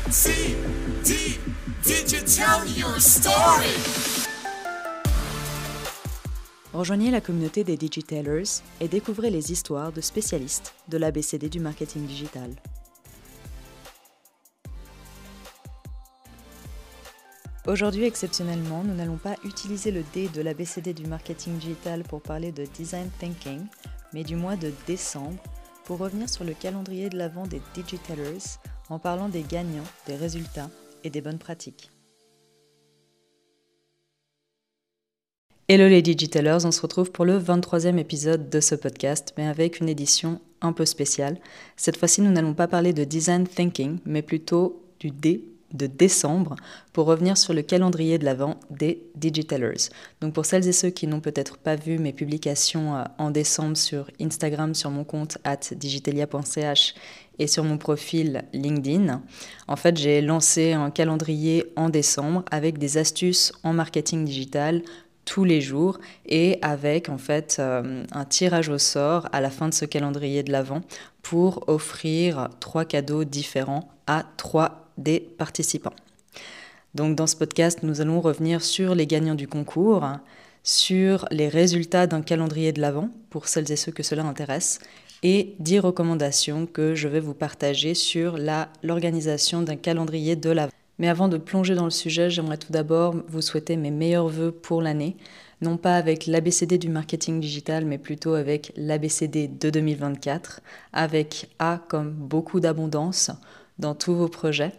Did you tell your story? Rejoignez la communauté des Digitailers et découvrez les histoires de spécialistes de l'ABCD du marketing digital. Aujourd'hui, exceptionnellement, nous n'allons pas utiliser le D de l'ABCD du marketing digital pour parler de design thinking, mais du mois de décembre, pour revenir sur le calendrier de l'Avent des Digitailers en parlant des gagnants, des résultats et des bonnes pratiques. Hello les Digitailers, on se retrouve pour le 23e épisode de ce podcast, mais avec une édition un peu spéciale. Cette fois-ci, nous n'allons pas parler de design thinking, mais plutôt du D de décembre, pour revenir sur le calendrier de l'Avent des Digitailers. Donc pour celles et ceux qui n'ont peut-être pas vu mes publications en décembre sur Instagram, sur mon compte @digitalia.ch et sur mon profil LinkedIn, en fait j'ai lancé un calendrier en décembre avec des astuces en marketing digital tous les jours et avec en fait un tirage au sort à la fin de ce calendrier de l'Avent pour offrir 3 cadeaux différents à 3 des participants. Donc dans ce podcast, nous allons revenir sur les gagnants du concours, sur les résultats d'un calendrier de l'Avent pour celles et ceux que cela intéresse et 10 recommandations que je vais vous partager sur l'organisation d'un calendrier de l'Avent. Mais avant de plonger dans le sujet, j'aimerais tout d'abord vous souhaiter mes meilleurs vœux pour l'année, non pas avec l'ABCD du marketing digital, mais plutôt avec l'ABCD de 2024, avec A comme beaucoup d'abondance dans tous vos projets,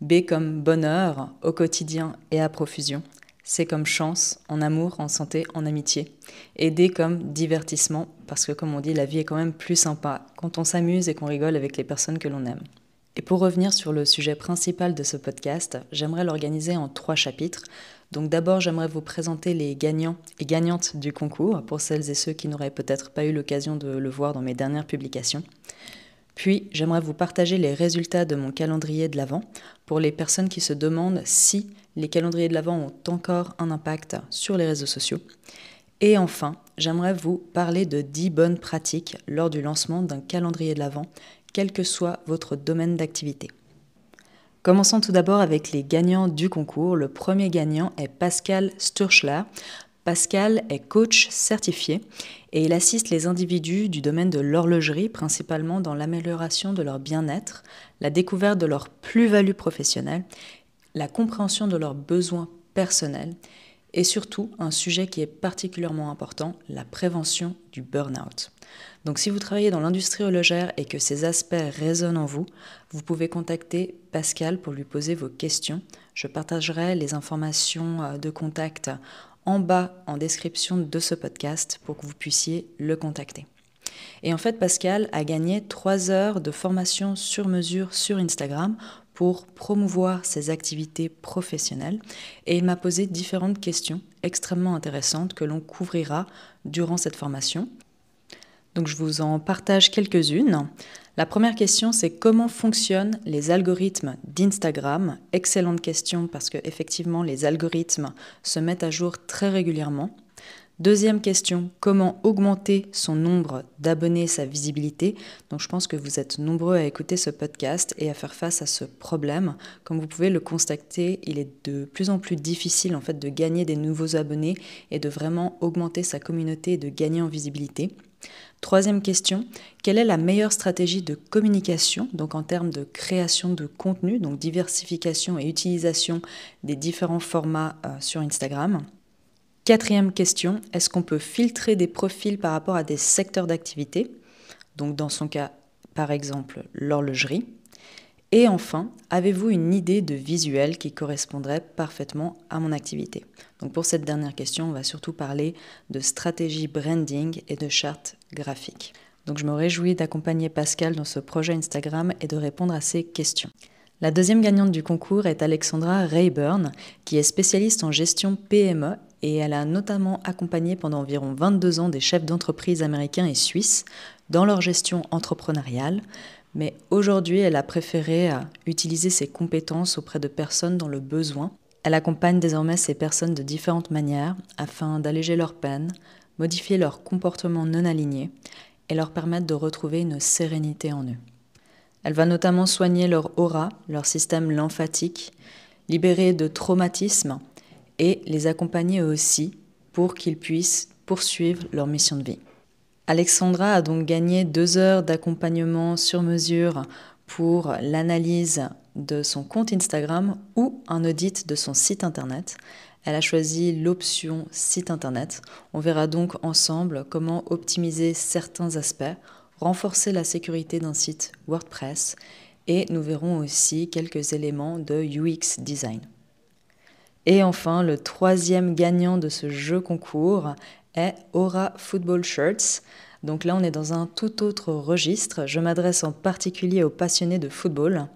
B comme bonheur au quotidien et à profusion, C comme chance en amour, en santé, en amitié, et D comme divertissement, parce que comme on dit, la vie est quand même plus sympa quand on s'amuse et qu'on rigole avec les personnes que l'on aime. Et pour revenir sur le sujet principal de ce podcast, j'aimerais l'organiser en 3 chapitres. Donc d'abord, j'aimerais vous présenter les gagnants et gagnantes du concours, pour celles et ceux qui n'auraient peut-être pas eu l'occasion de le voir dans mes dernières publications. Puis, j'aimerais vous partager les résultats de mon calendrier de l'Avent pour les personnes qui se demandent si les calendriers de l'Avent ont encore un impact sur les réseaux sociaux. Et enfin, j'aimerais vous parler de 10 bonnes pratiques lors du lancement d'un calendrier de l'Avent, quel que soit votre domaine d'activité. Commençons tout d'abord avec les gagnants du concours. Le premier gagnant est Pascal Sturschler. Pascal est coach certifié et il assiste les individus du domaine de l'horlogerie, principalement dans l'amélioration de leur bien-être, la découverte de leur plus-value professionnelle, la compréhension de leurs besoins personnels et surtout un sujet qui est particulièrement important, la prévention du burn-out. Donc si vous travaillez dans l'industrie horlogère et que ces aspects résonnent en vous, vous pouvez contacter Pascal pour lui poser vos questions. Je partagerai les informations de contact en bas en description de ce podcast pour que vous puissiez le contacter. Et en fait, Pascal a gagné 3 heures de formation sur mesure sur Instagram pour promouvoir ses activités professionnelles et il m'a posé différentes questions extrêmement intéressantes que l'on couvrira durant cette formation. Donc je vous en partage quelques-unes. La première question, c'est comment fonctionnent les algorithmes d'Instagram? Excellente question parce que effectivement les algorithmes se mettent à jour très régulièrement. Deuxième question, comment augmenter son nombre d'abonnés, sa visibilité? Donc je pense que vous êtes nombreux à écouter ce podcast et à faire face à ce problème. Comme vous pouvez le constater, il est de plus en plus difficile en fait de gagner des nouveaux abonnés et de vraiment augmenter sa communauté et de gagner en visibilité. Troisième question, quelle est la meilleure stratégie de communication, donc en termes de création de contenu, donc diversification et utilisation des différents formats sur Instagram? Quatrième question, est-ce qu'on peut filtrer des profils par rapport à des secteurs d'activité? Donc dans son cas, par exemple, l'horlogerie. Et enfin, avez-vous une idée de visuel qui correspondrait parfaitement à mon activité? Donc pour cette dernière question, on va surtout parler de stratégie branding et de charte graphique. Donc je me réjouis d'accompagner Pascal dans ce projet Instagram et de répondre à ses questions. La deuxième gagnante du concours est Alexandra Rayburn, qui est spécialiste en gestion PME et elle a notamment accompagné pendant environ 22 ans des chefs d'entreprise américains et suisses dans leur gestion entrepreneuriale. Mais aujourd'hui, elle a préféré utiliser ses compétences auprès de personnes dans le besoin. Elle accompagne désormais ces personnes de différentes manières afin d'alléger leurs peines, modifier leur comportement non aligné et leur permettre de retrouver une sérénité en eux. Elle va notamment soigner leur aura, leur système lymphatique, libérer de traumatismes et les accompagner aussi pour qu'ils puissent poursuivre leur mission de vie. Alexandra a donc gagné 2 heures d'accompagnement sur mesure pour l'analyse de son compte Instagram ou un audit de son site internet. Elle a choisi l'option site internet. On verra donc ensemble comment optimiser certains aspects, renforcer la sécurité d'un site WordPress et nous verrons aussi quelques éléments de UX design. Et enfin, le 3e gagnant de ce jeu concours est Aura Football Shirts. Donc là, on est dans un tout autre registre. Je m'adresse en particulier aux passionnés de football.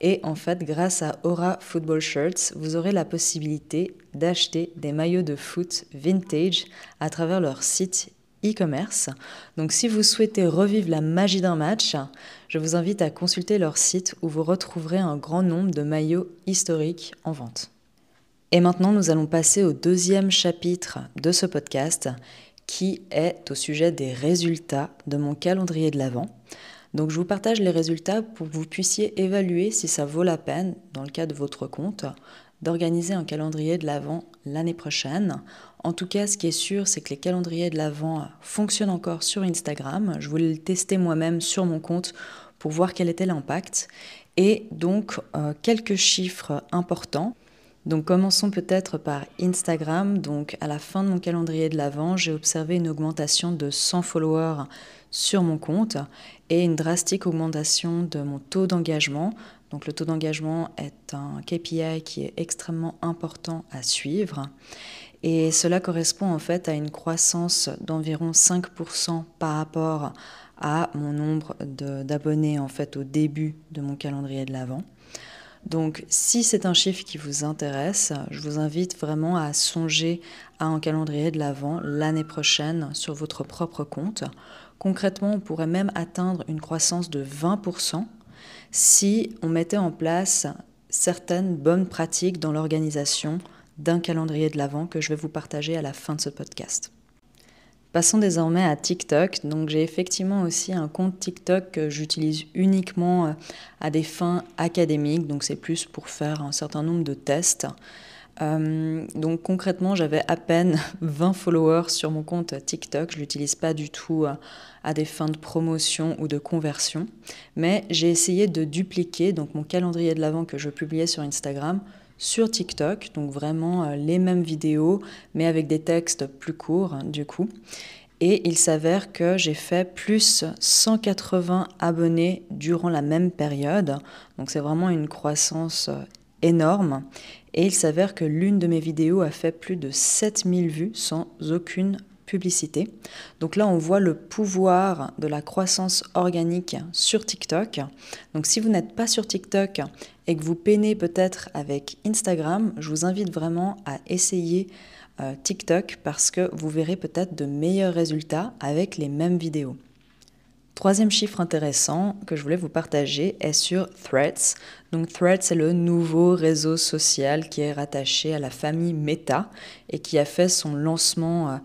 Et en fait, grâce à Aura Football Shirts, vous aurez la possibilité d'acheter des maillots de foot vintage à travers leur site e-commerce. Donc si vous souhaitez revivre la magie d'un match, je vous invite à consulter leur site où vous retrouverez un grand nombre de maillots historiques en vente. Et maintenant, nous allons passer au 2e chapitre de ce podcast qui est au sujet des résultats de mon calendrier de l'Avent. Donc je vous partage les résultats pour que vous puissiez évaluer si ça vaut la peine, dans le cas de votre compte, d'organiser un calendrier de l'Avent l'année prochaine. En tout cas, ce qui est sûr, c'est que les calendriers de l'Avent fonctionnent encore sur Instagram. Je voulais le tester moi-même sur mon compte pour voir quel était l'impact. Et donc, quelques chiffres importants. Donc commençons peut-être par Instagram. Donc à la fin de mon calendrier de l'Avent, j'ai observé une augmentation de 100 followers sur mon compte et une drastique augmentation de mon taux d'engagement. Donc le taux d'engagement est un KPI qui est extrêmement important à suivre. Et cela correspond en fait à une croissance d'environ 5% par rapport à mon nombre d'abonnés en fait au début de mon calendrier de l'Avent. Donc si c'est un chiffre qui vous intéresse, je vous invite vraiment à songer à un calendrier de l'Avent l'année prochaine sur votre propre compte. Concrètement, on pourrait même atteindre une croissance de 20% si on mettait en place certaines bonnes pratiques dans l'organisation d'un calendrier de l'Avent que je vais vous partager à la fin de ce podcast. Passons désormais à TikTok. Donc j'ai effectivement aussi un compte TikTok que j'utilise uniquement à des fins académiques. Donc c'est plus pour faire un certain nombre de tests. Donc concrètement, j'avais à peine 20 followers sur mon compte TikTok. Je ne l'utilise pas du tout à des fins de promotion ou de conversion. Mais j'ai essayé de dupliquer donc mon calendrier de l'Avent que je publiais sur Instagram sur TikTok, donc vraiment les mêmes vidéos, mais avec des textes plus courts du coup. Et il s'avère que j'ai fait plus 180 abonnés durant la même période, donc c'est vraiment une croissance énorme. Et il s'avère que l'une de mes vidéos a fait plus de 7000 vues sans aucune publicité. Donc là, on voit le pouvoir de la croissance organique sur TikTok. Donc si vous n'êtes pas sur TikTok et que vous peinez peut-être avec Instagram, je vous invite vraiment à essayer TikTok parce que vous verrez peut-être de meilleurs résultats avec les mêmes vidéos. 3e chiffre intéressant que je voulais vous partager est sur Threads. Donc Threads, c'est le nouveau réseau social qui est rattaché à la famille Meta et qui a fait son lancement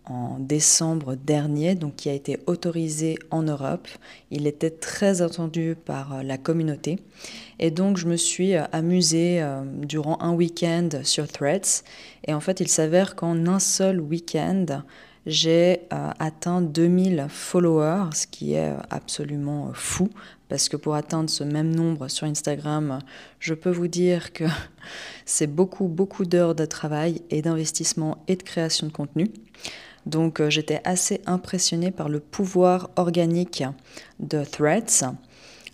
en décembre dernier, donc qui a été autorisé en Europe. Il était très attendu par la communauté. Et donc, je me suis amusée durant un week-end sur Threads. Et en fait, il s'avère qu'en un seul week-end, j'ai atteint 2000 followers, ce qui est absolument fou. Parce que pour atteindre ce même nombre sur Instagram, je peux vous dire que c'est beaucoup d'heures de travail et d'investissement et de création de contenu. Donc j'étais assez impressionnée par le pouvoir organique de Threads.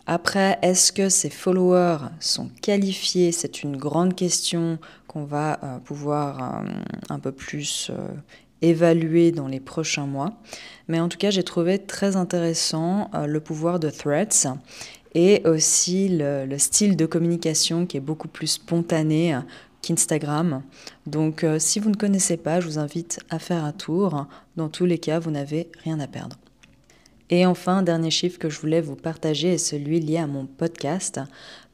Après, est-ce que ces followers sont qualifiés? C'est une grande question qu'on va pouvoir un peu plus évaluer dans les prochains mois. Mais en tout cas, j'ai trouvé très intéressant le pouvoir de Threads et aussi le style de communication qui est beaucoup plus spontané qu'Instagram. Donc si vous ne connaissez pas, je vous invite à faire un tour. Dans tous les cas, vous n'avez rien à perdre. Et enfin, dernier chiffre que je voulais vous partager est celui lié à mon podcast.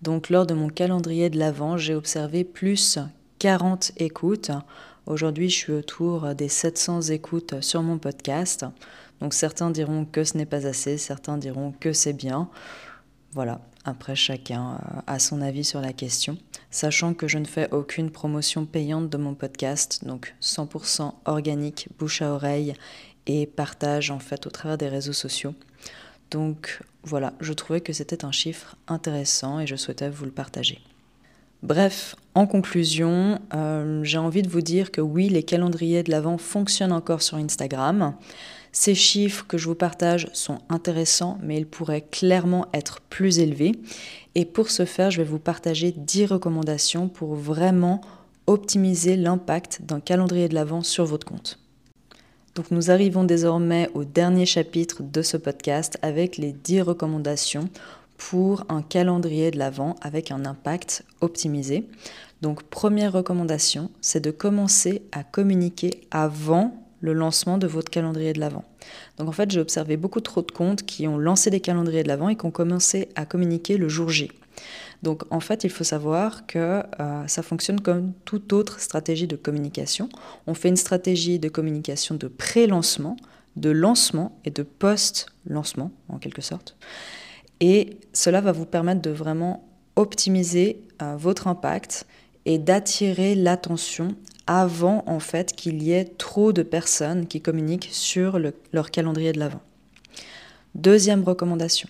Donc lors de mon calendrier de l'Avent, j'ai observé plus 40 écoutes. Aujourd'hui, je suis autour des 700 écoutes sur mon podcast. Donc certains diront que ce n'est pas assez, certains diront que c'est bien. Voilà, Après, chacun a son avis sur la question, sachant que je ne fais aucune promotion payante de mon podcast, donc 100% organique, bouche à oreille et partage en fait au travers des réseaux sociaux. Donc voilà, je trouvais que c'était un chiffre intéressant et je souhaitais vous le partager. Bref, en conclusion, j'ai envie de vous dire que oui, les calendriers de l'Avent fonctionnent encore sur Instagram. Ces chiffres que je vous partage sont intéressants, mais ils pourraient clairement être plus élevés. Et pour ce faire, je vais vous partager 10 recommandations pour vraiment optimiser l'impact d'un calendrier de l'Avent sur votre compte. Donc nous arrivons désormais au dernier chapitre de ce podcast avec les 10 recommandations pour un calendrier de l'Avent avec un impact optimisé. Donc première recommandation, c'est de commencer à communiquer avant le lancement de votre calendrier de l'Avent. Donc en fait, j'ai observé beaucoup trop de comptes qui ont lancé des calendriers de l'Avent et qui ont commencé à communiquer le jour J. Donc en fait, il faut savoir que ça fonctionne comme toute autre stratégie de communication. On fait une stratégie de communication de pré-lancement, de lancement et de post-lancement, en quelque sorte. Et cela va vous permettre de vraiment optimiser votre impact et d'attirer l'attention avant en fait qu'il y ait trop de personnes qui communiquent sur leur calendrier de l'Avent. Deuxième recommandation,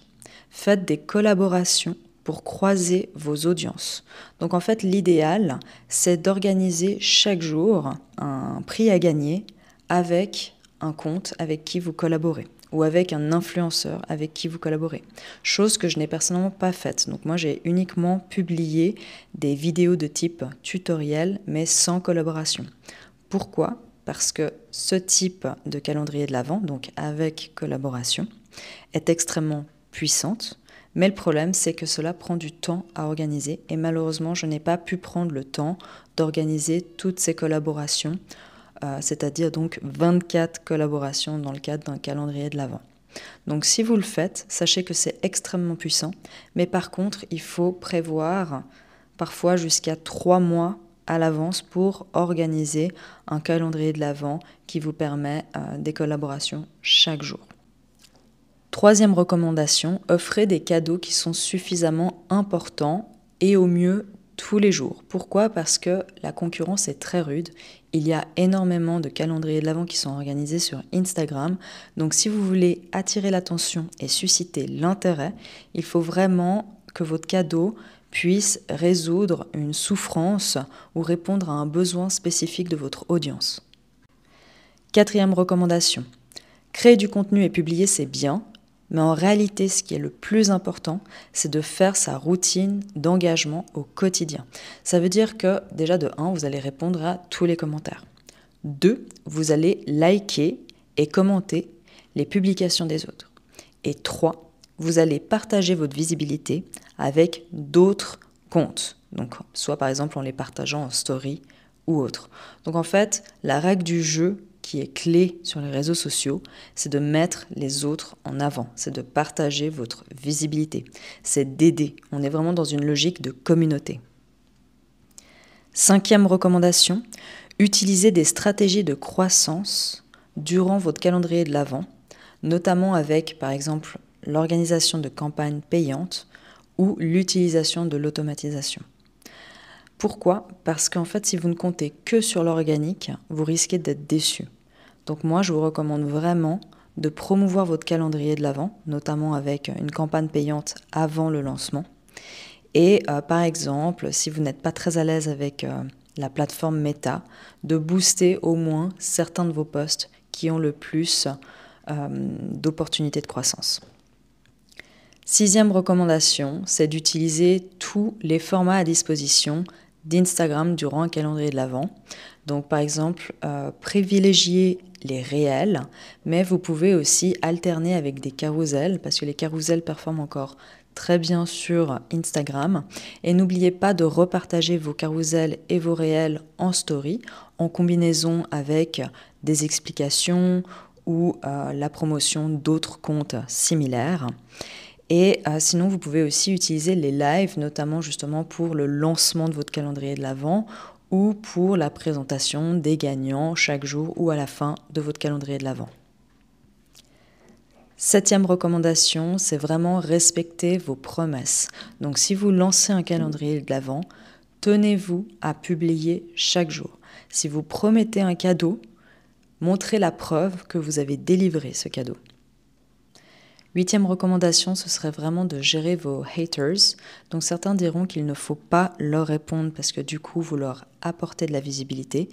faites des collaborations pour croiser vos audiences. Donc en fait, l'idéal, c'est d'organiser chaque jour un prix à gagner avec un compte avec qui vous collaborez ou avec un influenceur avec qui vous collaborez. Chose que je n'ai personnellement pas faite. Donc moi, j'ai uniquement publié des vidéos de type tutoriel, mais sans collaboration. Pourquoi ? Parce que ce type de calendrier de l'Avent, donc avec collaboration, est extrêmement puissante. Mais le problème, c'est que cela prend du temps à organiser. Et malheureusement, je n'ai pas pu prendre le temps d'organiser toutes ces collaborations, c'est-à-dire donc 24 collaborations dans le cadre d'un calendrier de l'Avent. Donc si vous le faites, sachez que c'est extrêmement puissant, mais par contre, il faut prévoir parfois jusqu'à 3 mois à l'avance pour organiser un calendrier de l'Avent qui vous permet des collaborations chaque jour. Troisième recommandation, offrez des cadeaux qui sont suffisamment importants et au mieux tous les jours. Pourquoi ? Parce que la concurrence est très rude. Il y a énormément de calendriers de l'Avent qui sont organisés sur Instagram. Donc si vous voulez attirer l'attention et susciter l'intérêt, il faut vraiment que votre cadeau puisse résoudre une souffrance ou répondre à un besoin spécifique de votre audience. Quatrième recommandation, créer du contenu et publier, c'est bien. Mais en réalité, ce qui est le plus important, c'est de faire sa routine d'engagement au quotidien. Ça veut dire que, déjà de 1, vous allez répondre à tous les commentaires. 2, vous allez liker et commenter les publications des autres. Et 3, vous allez partager votre visibilité avec d'autres comptes. Donc, soit par exemple en les partageant en story ou autre. Donc en fait, la règle du jeu qui est clé sur les réseaux sociaux, c'est de mettre les autres en avant, c'est de partager votre visibilité, c'est d'aider. On est vraiment dans une logique de communauté. Cinquième recommandation, utilisez des stratégies de croissance durant votre calendrier de l'Avent, notamment avec, par exemple, l'organisation de campagnes payantes ou l'utilisation de l'automatisation. Pourquoi ? Parce qu'en fait, si vous ne comptez que sur l'organique, vous risquez d'être déçu. Donc moi, je vous recommande vraiment de promouvoir votre calendrier de l'Avent, notamment avec une campagne payante avant le lancement. Et par exemple, si vous n'êtes pas très à l'aise avec la plateforme Meta, de booster au moins certains de vos posts qui ont le plus d'opportunités de croissance. Sixième recommandation, c'est d'utiliser tous les formats à disposition d'Instagram durant un calendrier de l'Avent. Donc par exemple, privilégier les réels, mais vous pouvez aussi alterner avec des carousels, parce que les carousels performent encore très bien sur Instagram. Et n'oubliez pas de repartager vos carousels et vos réels en story, en combinaison avec des explications ou la promotion d'autres comptes similaires. Et sinon, vous pouvez aussi utiliser les lives, notamment justement pour le lancement de votre calendrier de l'Avent ou pour la présentation des gagnants chaque jour ou à la fin de votre calendrier de l'Avent. Septième recommandation, c'est vraiment respecter vos promesses. Donc si vous lancez un calendrier de l'Avent, tenez-vous à publier chaque jour. Si vous promettez un cadeau, montrez la preuve que vous avez délivré ce cadeau. Huitième recommandation, ce serait vraiment de gérer vos haters. Donc certains diront qu'il ne faut pas leur répondre parce que du coup, vous leur apportez de la visibilité.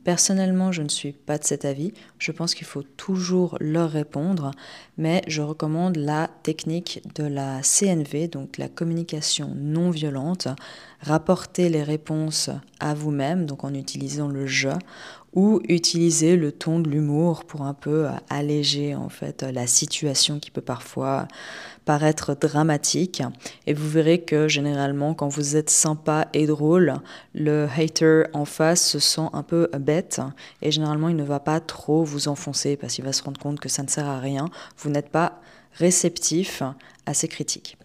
Personnellement, je ne suis pas de cet avis. Je pense qu'il faut toujours leur répondre, mais je recommande la technique de la CNV, donc la communication non violente. Rapporter les réponses à vous-même, donc en utilisant le « je », ou utiliser le ton de l'humour pour un peu alléger en fait la situation qui peut parfois paraître dramatique. Et vous verrez que généralement quand vous êtes sympa et drôle, le hater en face se sent un peu bête et généralement il ne va pas trop vous enfoncer parce qu'il va se rendre compte que ça ne sert à rien. Vous n'êtes pas réceptif à ces critiques.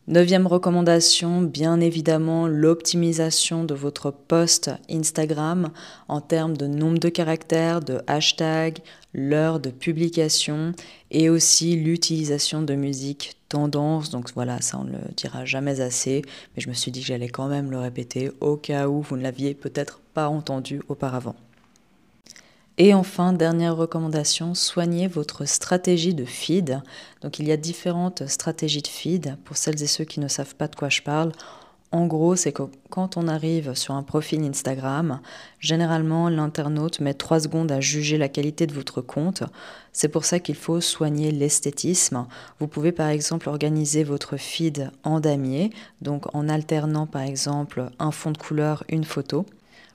Neuvième recommandation, bien évidemment, l'optimisation de votre post Instagram en termes de nombre de caractères, de hashtags, l'heure de publication et aussi l'utilisation de musique tendance. Donc voilà, ça on ne le dira jamais assez, mais je me suis dit que j'allais quand même le répéter au cas où vous ne l'aviez peut-être pas entendu auparavant. Et enfin, dernière recommandation, soignez votre stratégie de feed. Donc il y a différentes stratégies de feed. Pour celles et ceux qui ne savent pas de quoi je parle, en gros, c'est que quand on arrive sur un profil Instagram, généralement l'internaute met 3 secondes à juger la qualité de votre compte. C'est pour ça qu'il faut soigner l'esthétisme. Vous pouvez par exemple organiser votre feed en damier, donc en alternant par exemple un fond de couleur, une photo.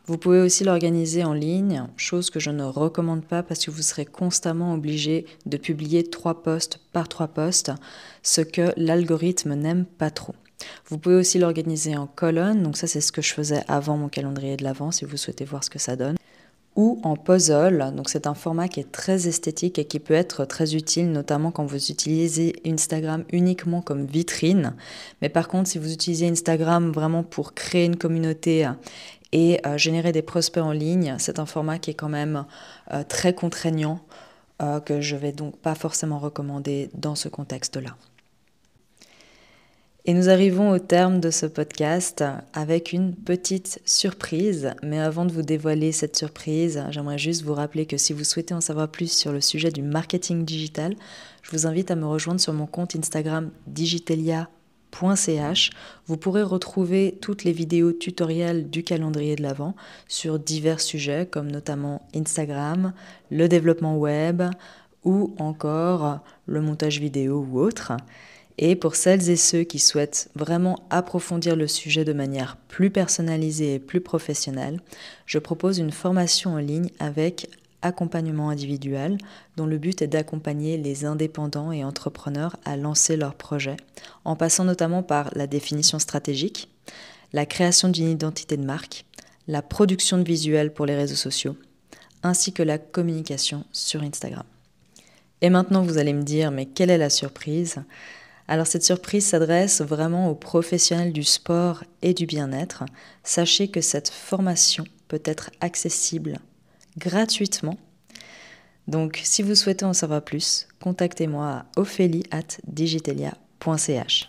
Vous pouvez aussi l'organiser en ligne, chose que je ne recommande pas parce que vous serez constamment obligé de publier 3 posts par 3 posts, ce que l'algorithme n'aime pas trop. Vous pouvez aussi l'organiser en colonne, donc ça c'est ce que je faisais avant mon calendrier de l'Avent si vous souhaitez voir ce que ça donne. Ou en puzzle, donc c'est un format qui est très esthétique et qui peut être très utile, notamment quand vous utilisez Instagram uniquement comme vitrine. Mais par contre, si vous utilisez Instagram vraiment pour créer une communauté et générer des prospects en ligne, c'est un format qui est quand même très contraignant, que je vais donc pas forcément recommander dans ce contexte-là. Et nous arrivons au terme de ce podcast avec une petite surprise. Mais avant de vous dévoiler cette surprise, j'aimerais juste vous rappeler que si vous souhaitez en savoir plus sur le sujet du marketing digital, je vous invite à me rejoindre sur mon compte Instagram digitelia.ch. Vous pourrez retrouver toutes les vidéos tutoriels du calendrier de l'Avent sur divers sujets comme notamment Instagram, le développement web ou encore le montage vidéo ou autre. Et pour celles et ceux qui souhaitent vraiment approfondir le sujet de manière plus personnalisée et plus professionnelle, je propose une formation en ligne avec accompagnement individuel dont le but est d'accompagner les indépendants et entrepreneurs à lancer leurs projets, en passant notamment par la définition stratégique, la création d'une identité de marque, la production de visuels pour les réseaux sociaux, ainsi que la communication sur Instagram. Et maintenant vous allez me dire, mais quelle est la surprise ? Alors cette surprise s'adresse vraiment aux professionnels du sport et du bien-être. Sachez que cette formation peut être accessible gratuitement. Donc si vous souhaitez en savoir plus, contactez-moi à ophélie@digitelia.ch.